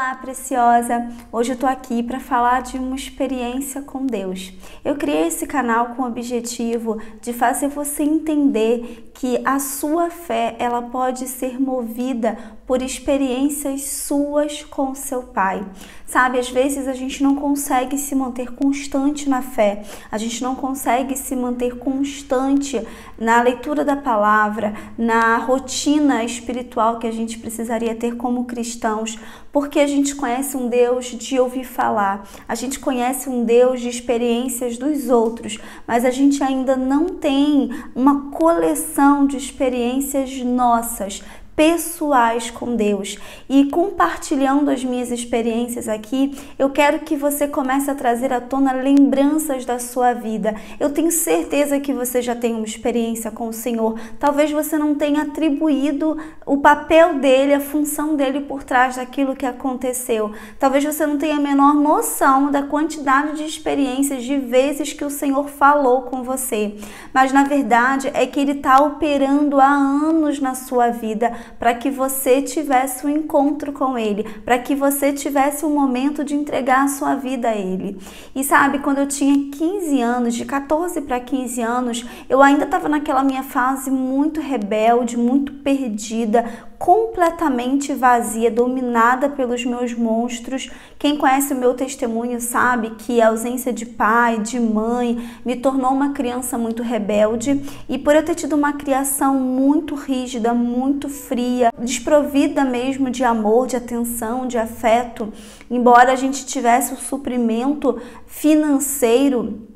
Olá, preciosa! Hoje eu tô aqui para falar de uma experiência com Deus. Eu criei esse canal com o objetivo de fazer você entender que a sua fé, ela pode ser movida por experiências suas com seu Pai. Sabe, às vezes a gente não consegue se manter constante na fé, a gente não consegue se manter constante na leitura da palavra, na rotina espiritual que a gente precisaria ter como cristãos, porque a gente conhece um Deus de ouvir falar, a gente conhece um Deus de experiências dos outros, mas a gente ainda não tem uma coleção de experiências nossas, pessoais com Deus. E compartilhando as minhas experiências aqui, eu quero que você comece a trazer à tona lembranças da sua vida. Eu tenho certeza que você já tem uma experiência com o Senhor. Talvez você não tenha atribuído o papel dele, a função dele por trás daquilo que aconteceu. Talvez você não tenha a menor noção da quantidade de experiências, de vezes que o Senhor falou com você. Mas na verdade é que ele está operando há anos na sua vida, para que você tivesse um encontro com Ele, para que você tivesse um momento de entregar a sua vida a Ele. E sabe, quando eu tinha 15 anos, de 14 para 15 anos, eu ainda estava naquela minha fase muito rebelde, muito perdida, completamente vazia, dominada pelos meus monstros. Quem conhece o meu testemunho sabe que a ausência de pai, de mãe, me tornou uma criança muito rebelde, e por eu ter tido uma criação muito rígida, muito fria, desprovida mesmo de amor, de atenção, de afeto, embora a gente tivesse o suprimento financeiro,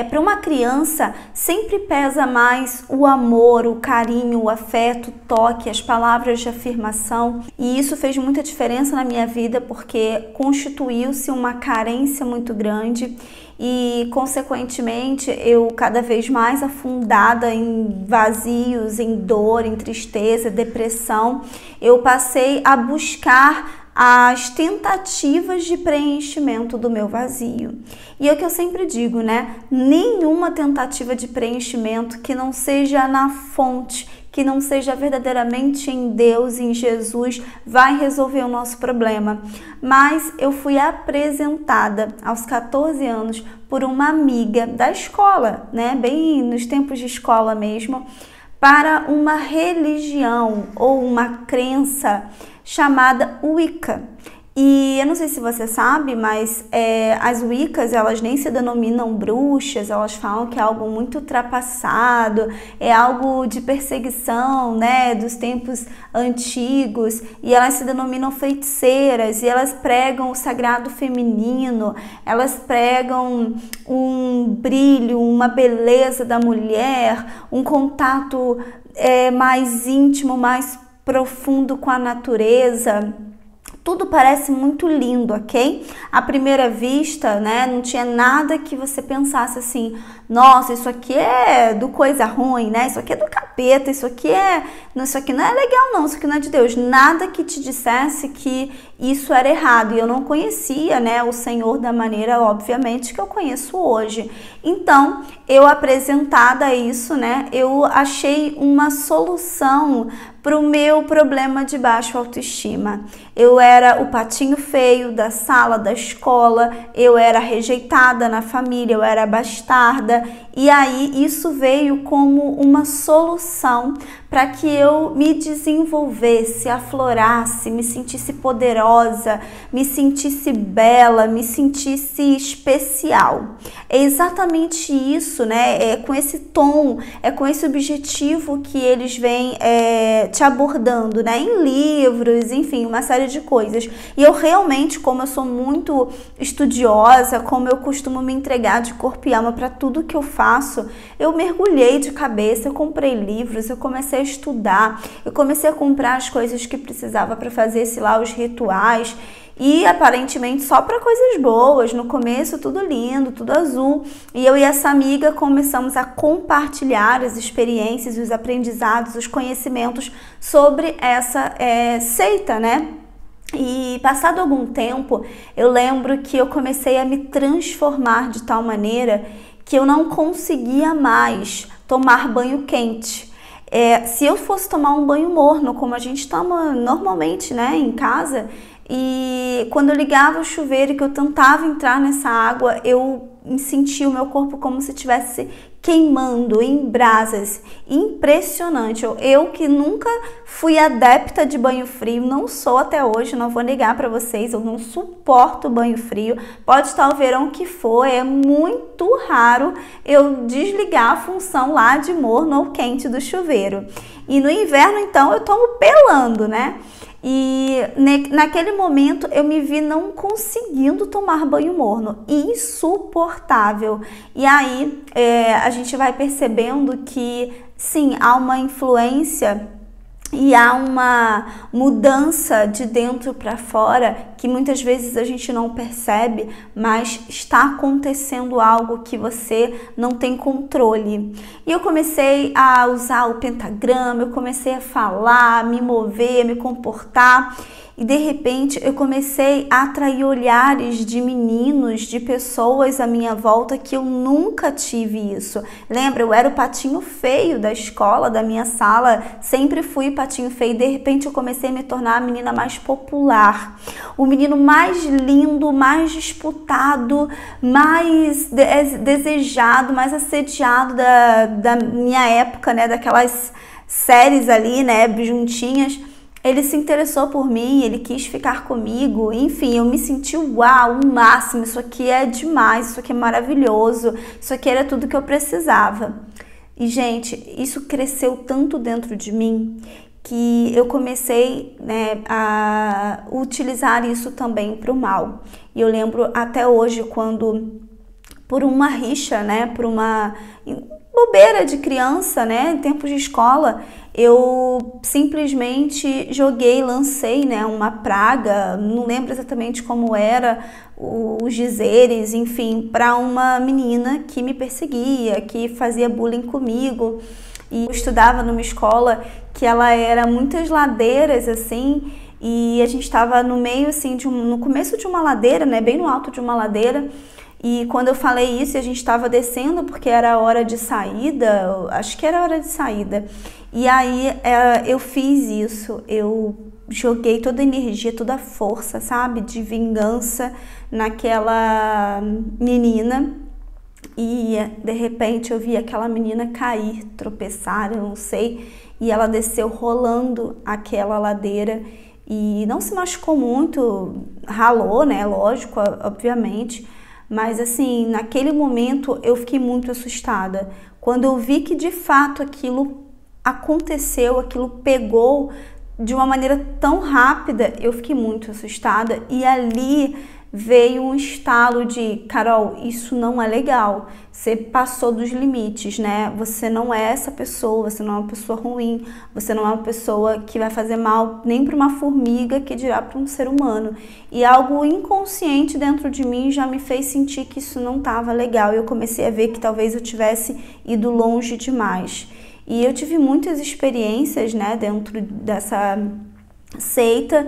para uma criança sempre pesa mais o amor, o carinho, o afeto, o toque, as palavras de afirmação, e isso fez muita diferença na minha vida porque constituiu-se uma carência muito grande e, consequentemente, eu cada vez mais afundada em vazios, em dor, em tristeza, depressão, eu passei a buscar as tentativas de preenchimento do meu vazio. E é o que eu sempre digo, né? Nenhuma tentativa de preenchimento que não seja na fonte, que não seja verdadeiramente em Deus, em Jesus, vai resolver o nosso problema. Mas eu fui apresentada aos 14 anos por uma amiga da escola, né? Bem nos tempos de escola mesmo, para uma religião ou uma crença chamada Wicca. E eu não sei se você sabe, mas as Wiccas, elas nem se denominam bruxas, elas falam que é algo muito ultrapassado, é algo de perseguição, né, dos tempos antigos, e elas se denominam feiticeiras, e elas pregam o sagrado feminino, elas pregam um brilho, uma beleza da mulher, um contato mais íntimo, mais profundo com a natureza. Tudo parece muito lindo, ok? À primeira vista, né, não tinha nada que você pensasse assim, nossa, isso aqui é do coisa ruim, né? Isso aqui é do capeta, isso aqui não é legal não, isso aqui não é de Deus. Nada que te dissesse que isso era errado. E eu não conhecia, né, o Senhor da maneira, obviamente, que eu conheço hoje. Então, eu apresentada a isso, né, eu achei uma solução para o meu problema de baixa autoestima. Eu era o patinho feio da sala, da escola, eu era rejeitada na família, eu era bastarda, e aí isso veio como uma solução para que eu me desenvolvesse, aflorasse, me sentisse poderosa, me sentisse bela, me sentisse especial. É exatamente isso, né? É com esse tom, é com esse objetivo que eles vêm te abordando, né? Em livros, enfim, uma série de coisas. E eu realmente, como eu sou muito estudiosa, como eu costumo me entregar de corpo e alma para tudo que eu faço, eu mergulhei de cabeça, eu comprei livros, eu comecei a estudar, eu comecei a comprar as coisas que precisava para fazer, sei lá, os rituais, e aparentemente só para coisas boas. No começo tudo lindo, tudo azul, e eu e essa amiga começamos a compartilhar as experiências, os aprendizados, os conhecimentos sobre essa seita, né? E passado algum tempo, eu lembro que eu comecei a me transformar de tal maneira que eu não conseguia mais tomar banho quente. Se eu fosse tomar um banho morno, como a gente toma normalmente, né, em casa, e quando eu ligava o chuveiro e que eu tentava entrar nessa água, eu sentia o meu corpo como se estivesse queimando em brasas. Impressionante. Eu que nunca fui adepta de banho frio, não sou até hoje, não vou negar para vocês, eu não suporto banho frio. Pode estar o verão que for, é muito raro eu desligar a função lá de morno ou quente do chuveiro. E no inverno, então, eu tomo pelando, né? E naquele momento eu me vi não conseguindo tomar banho morno, insuportável. E aí a gente vai percebendo que sim, há uma influência e há uma mudança de dentro para fora que muitas vezes a gente não percebe, mas está acontecendo algo que você não tem controle. E eu comecei a usar o pentagrama, eu comecei a falar, me mover, me comportar. E de repente eu comecei a atrair olhares de meninos, de pessoas à minha volta que eu nunca tive isso. Lembra, eu era o patinho feio da escola, da minha sala, sempre fui patinho feio. De repente eu comecei a me tornar a menina mais popular, o menino mais lindo, mais disputado, mais desejado, mais assediado da minha época, né? Daquelas séries ali, né? Juntinhas. Ele se interessou por mim, ele quis ficar comigo, enfim, eu me senti uau, o máximo, isso aqui é demais, isso aqui é maravilhoso, isso aqui era tudo que eu precisava. E, gente, isso cresceu tanto dentro de mim que eu comecei, né, a utilizar isso também para o mal. E eu lembro até hoje quando, por uma rixa, né, por uma bobeira de criança, né, em tempos de escola, eu simplesmente lancei, né, uma praga, não lembro exatamente como era, os dizeres, enfim, para uma menina que me perseguia, que fazia bullying comigo. E eu estudava numa escola que ela era muitas ladeiras, assim, e a gente estava no meio, assim, no começo de uma ladeira, né, bem no alto de uma ladeira. E quando eu falei isso, a gente estava descendo porque era hora de saída, acho que era hora de saída. E aí eu fiz isso, eu joguei toda a energia, toda a força, sabe, de vingança naquela menina. E de repente eu vi aquela menina cair, tropeçar, eu não sei, e ela desceu rolando aquela ladeira e não se machucou muito, ralou, né, lógico, obviamente. Mas assim, naquele momento eu fiquei muito assustada. Quando eu vi que de fato aquilo aconteceu, aquilo pegou de uma maneira tão rápida, eu fiquei muito assustada. E ali veio um estalo de: Carol, isso não é legal. Você passou dos limites, né? Você não é essa pessoa, você não é uma pessoa ruim, você não é uma pessoa que vai fazer mal nem para uma formiga, que dirá para um ser humano. E algo inconsciente dentro de mim já me fez sentir que isso não estava legal. E eu comecei a ver que talvez eu tivesse ido longe demais. E eu tive muitas experiências, né, dentro dessa seita.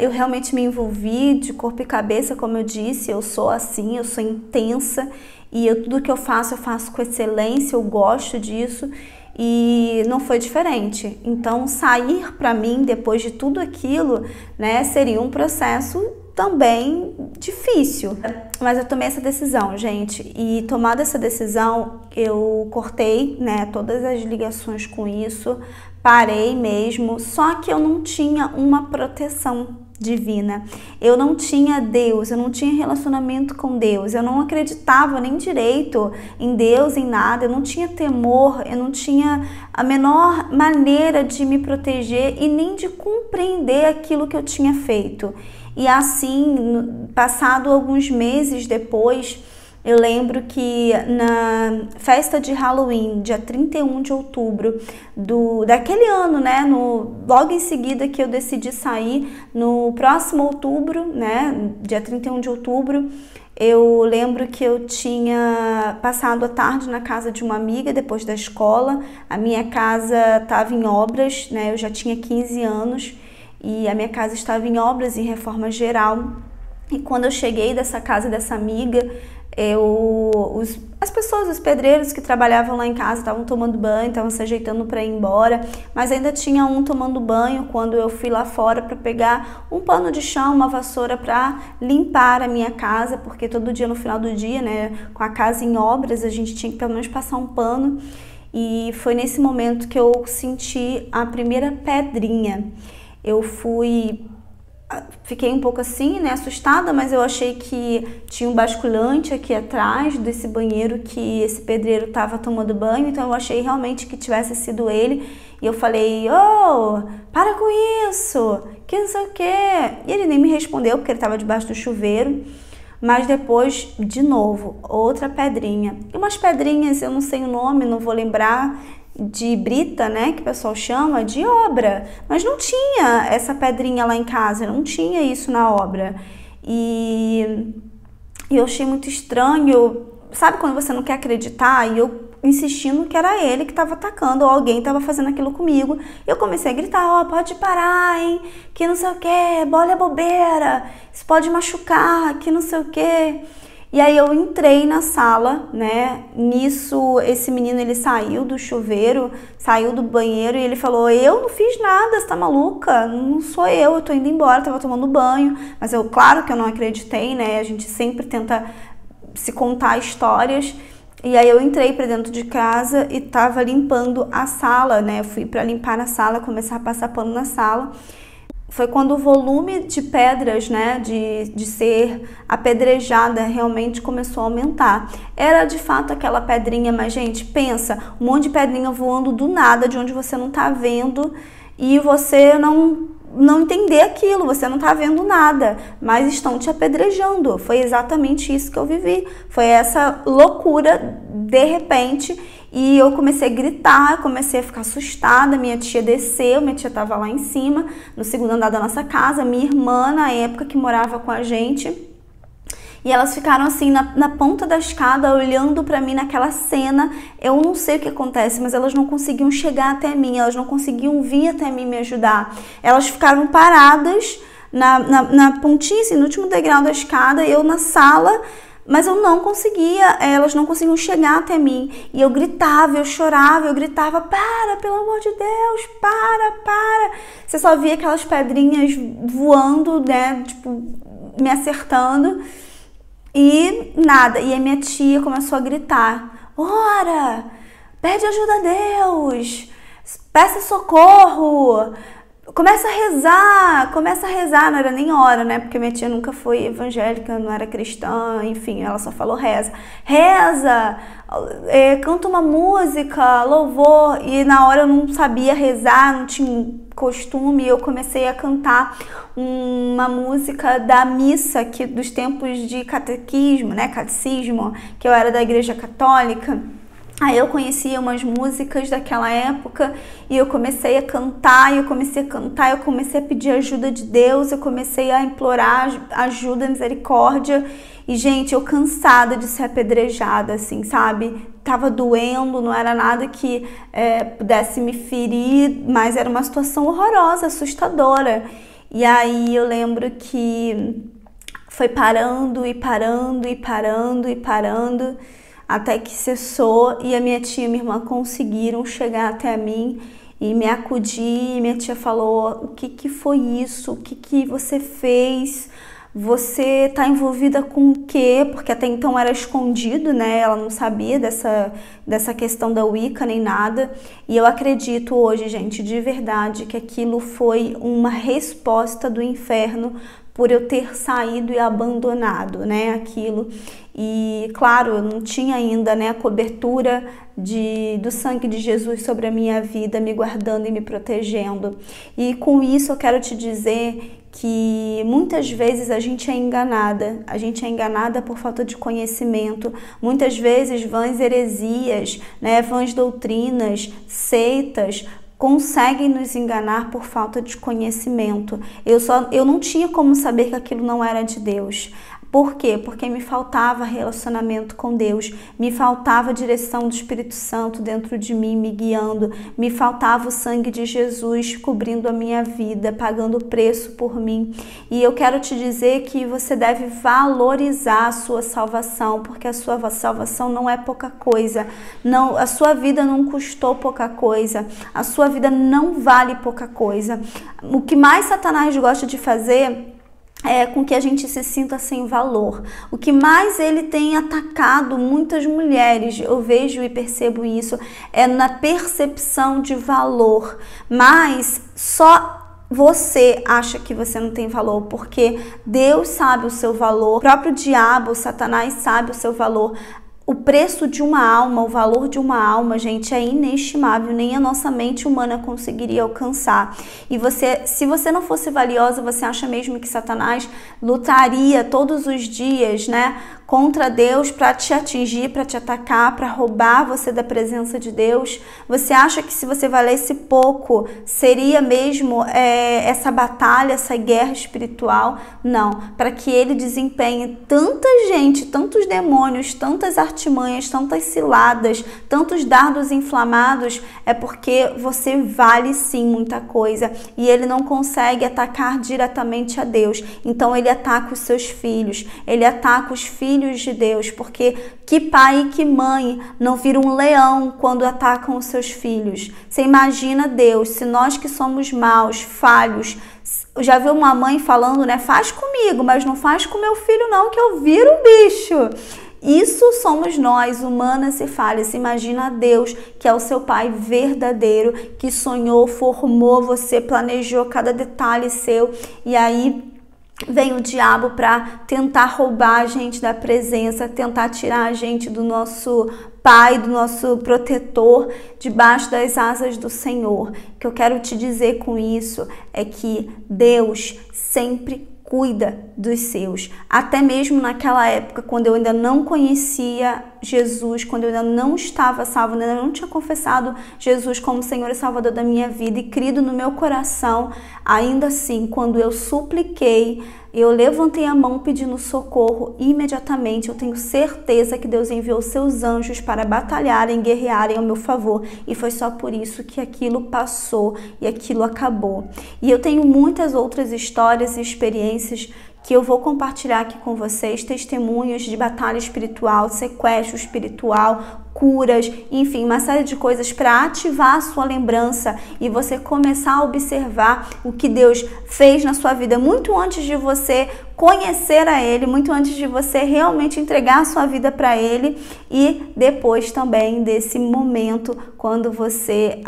Eu realmente me envolvi de corpo e cabeça, como eu disse, eu sou assim, eu sou intensa e tudo que eu faço com excelência, eu gosto disso e não foi diferente. Então sair para mim depois de tudo aquilo, né, seria um processo também difícil. Mas eu tomei essa decisão, gente, e tomada essa decisão, eu cortei, né, todas as ligações com isso, parei mesmo, só que eu não tinha uma proteção divina, eu não tinha Deus, eu não tinha relacionamento com Deus, eu não acreditava nem direito em Deus, em nada, eu não tinha temor, eu não tinha a menor maneira de me proteger e nem de compreender aquilo que eu tinha feito. E assim, passado alguns meses depois, eu lembro que na festa de Halloween, dia 31 de outubro daquele ano, né, logo em seguida que eu decidi sair, no próximo outubro, né, dia 31 de outubro, eu lembro que eu tinha passado a tarde na casa de uma amiga depois da escola. A minha casa estava em obras, né, eu já tinha 15 anos e a minha casa estava em obras, em reforma geral. E quando eu cheguei dessa casa dessa amiga, As pessoas, os pedreiros que trabalhavam lá em casa estavam tomando banho, estavam se ajeitando para ir embora, mas ainda tinha um tomando banho quando eu fui lá fora para pegar um pano de chão, uma vassoura para limpar a minha casa, porque todo dia no final do dia, né, com a casa em obras, a gente tinha que pelo menos passar um pano. E foi nesse momento que eu senti a primeira pedrinha. Fiquei um pouco assim, né, assustada, mas eu achei que tinha um basculante aqui atrás desse banheiro que esse pedreiro estava tomando banho, então eu achei realmente que tivesse sido ele. E eu falei, ô, para com isso, que não sei o quê. E ele nem me respondeu porque ele estava debaixo do chuveiro. Mas depois, de novo, outra pedrinha. E umas pedrinhas, eu não sei o nome, não vou lembrar, de brita, né, que o pessoal chama, de obra. Mas não tinha essa pedrinha lá em casa, não tinha isso na obra. E eu achei muito estranho. Sabe quando você não quer acreditar? E eu insistindo que era ele que estava atacando, ou alguém estava fazendo aquilo comigo. Eu comecei a gritar, ó, pode parar, hein, que não sei o que, bola é bobeira, isso pode machucar, que não sei o que. E aí eu entrei na sala, né, nisso esse menino, ele saiu do chuveiro, saiu do banheiro e ele falou, eu não fiz nada, você tá maluca? Não sou eu tô indo embora, tava tomando banho. Mas claro que eu não acreditei, né, a gente sempre tenta se contar histórias. E aí eu entrei para dentro de casa e tava limpando a sala, né? Eu fui para limpar a sala, começar a passar pano na sala. Foi quando o volume de pedras, né, de ser apedrejada realmente começou a aumentar. Era de fato aquela pedrinha, mas gente, pensa, um monte de pedrinha voando do nada, de onde você não tá vendo e você não entender aquilo, você não tá vendo nada, mas estão te apedrejando. Foi exatamente isso que eu vivi, foi essa loucura de repente, e eu comecei a gritar, comecei a ficar assustada. Minha tia desceu, minha tia tava lá em cima, no segundo andar da nossa casa, minha irmã na época que morava com a gente. E elas ficaram assim na ponta da escada olhando pra mim naquela cena. Eu não sei o que acontece, mas elas não conseguiam chegar até mim, elas não conseguiam vir até mim me ajudar. Elas ficaram paradas na pontinha, assim, no último degrau da escada, eu na sala, mas eu não conseguia, elas não conseguiam chegar até mim. E eu gritava, eu chorava, eu gritava, para, pelo amor de Deus, para. Você só via aquelas pedrinhas voando, né, tipo, me acertando. E nada, e a minha tia começou a gritar, ora, pede ajuda a Deus, peça socorro, começa a rezar, não era nem hora, né, porque minha tia nunca foi evangélica, não era cristã, enfim, ela só falou reza, canta uma música, louvor, e na hora eu não sabia rezar, não tinha costume, eu comecei a cantar uma música da missa dos tempos de catequismo, né, catecismo, que eu era da igreja católica. Aí eu conhecia umas músicas daquela época e eu comecei a cantar, eu comecei a pedir ajuda de Deus, eu comecei a implorar ajuda, misericórdia. E, gente, eu cansada de ser apedrejada, assim, sabe? Tava doendo, não era nada que pudesse me ferir, mas era uma situação horrorosa, assustadora. E aí eu lembro que foi parando, até que cessou e a minha tia e minha irmã conseguiram chegar até mim e me acudir. E minha tia falou, o que foi isso? O que você fez? Você tá envolvida com o quê? Porque até então era escondido, né? Ela não sabia dessa questão da Wicca nem nada. E eu acredito hoje, gente, de verdade, que aquilo foi uma resposta do inferno por eu ter saído e abandonado, né, aquilo. E claro, eu não tinha ainda, né, a cobertura do sangue de Jesus sobre a minha vida, me guardando e me protegendo. E com isso eu quero te dizer que muitas vezes a gente é enganada por falta de conhecimento, muitas vezes vãs heresias, né, vãs doutrinas, seitas, conseguem nos enganar por falta de conhecimento. Eu não tinha como saber que aquilo não era de Deus. Por quê? Porque me faltava relacionamento com Deus, me faltava a direção do Espírito Santo dentro de mim, me guiando, me faltava o sangue de Jesus cobrindo a minha vida, pagando o preço por mim. E eu quero te dizer que você deve valorizar a sua salvação, porque a sua salvação não é pouca coisa, não, a sua vida não custou pouca coisa, a sua vida não vale pouca coisa. O que mais Satanás gosta de fazer é com que a gente se sinta sem valor. O que mais ele tem atacado muitas mulheres, eu vejo e percebo isso, é na percepção de valor. Mas só você acha que você não tem valor, porque Deus sabe o seu valor, o próprio diabo, Satanás sabe o seu valor. O preço de uma alma, o valor de uma alma, gente, é inestimável, nem a nossa mente humana conseguiria alcançar. E se você não fosse valiosa, você acha mesmo que Satanás lutaria todos os dias, né, contra Deus para te atingir, para te atacar, para roubar você da presença de Deus? Você acha que se você valesse pouco, seria mesmo essa batalha, essa guerra espiritual? Não, para que ele desempenhe tanta gente, tantos demônios, tantas artimanhas, tantas ciladas, tantos dardos inflamados, é porque você vale sim muita coisa e ele não consegue atacar diretamente a Deus. Então ele ataca os seus filhos, ele ataca os filhos de Deus, porque que pai e que mãe não viram um leão quando atacam os seus filhos? Você imagina Deus, se nós que somos maus, falhos, já viu uma mãe falando, né, faz comigo, mas não faz com meu filho não, que eu viro o bicho. Isso somos nós, humanas e falhas. Imagina Deus, que é o seu Pai verdadeiro, que sonhou, formou você, planejou cada detalhe seu, e aí vem o diabo para tentar roubar a gente da presença, tentar tirar a gente do nosso Pai, do nosso protetor, debaixo das asas do Senhor. O que eu quero te dizer com isso é que Deus sempre cuida dos seus. Até mesmo naquela época, quando eu ainda não conhecia Jesus, quando eu ainda não estava salvo, ainda não tinha confessado Jesus como Senhor e Salvador da minha vida e crido no meu coração, ainda assim, quando eu supliquei, eu levantei a mão pedindo socorro, imediatamente eu tenho certeza que Deus enviou seus anjos para batalharem, guerrearem ao meu favor, e foi só por isso que aquilo passou e aquilo acabou. E eu tenho muitas outras histórias e experiências que eu vou compartilhar aqui com vocês, testemunhos de batalha espiritual, sequestro espiritual, curas, enfim, uma série de coisas para ativar a sua lembrança e você começar a observar o que Deus fez na sua vida muito antes de você conhecer a Ele, muito antes de você realmente entregar a sua vida para Ele, e depois também desse momento quando você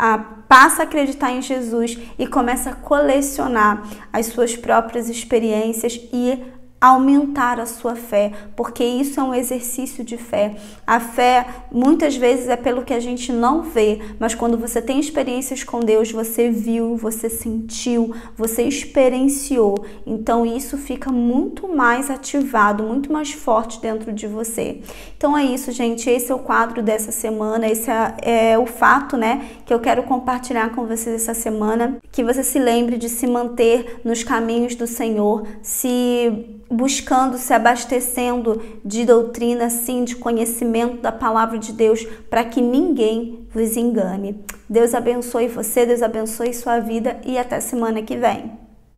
passa a acreditar em Jesus e começa a colecionar as suas próprias experiências e aumentar a sua fé, porque isso é um exercício de fé. A fé muitas vezes é pelo que a gente não vê, mas quando você tem experiências com Deus, você viu, você sentiu, você experienciou, então isso fica muito mais ativado, muito mais forte dentro de você. Então é isso, gente, esse é o quadro dessa semana, esse é o fato, né, que eu quero compartilhar com vocês essa semana, que você se lembre de se manter nos caminhos do Senhor, buscando, se abastecendo de doutrina, sim, de conhecimento da palavra de Deus, para que ninguém vos engane. Deus abençoe você, Deus abençoe sua vida e até semana que vem.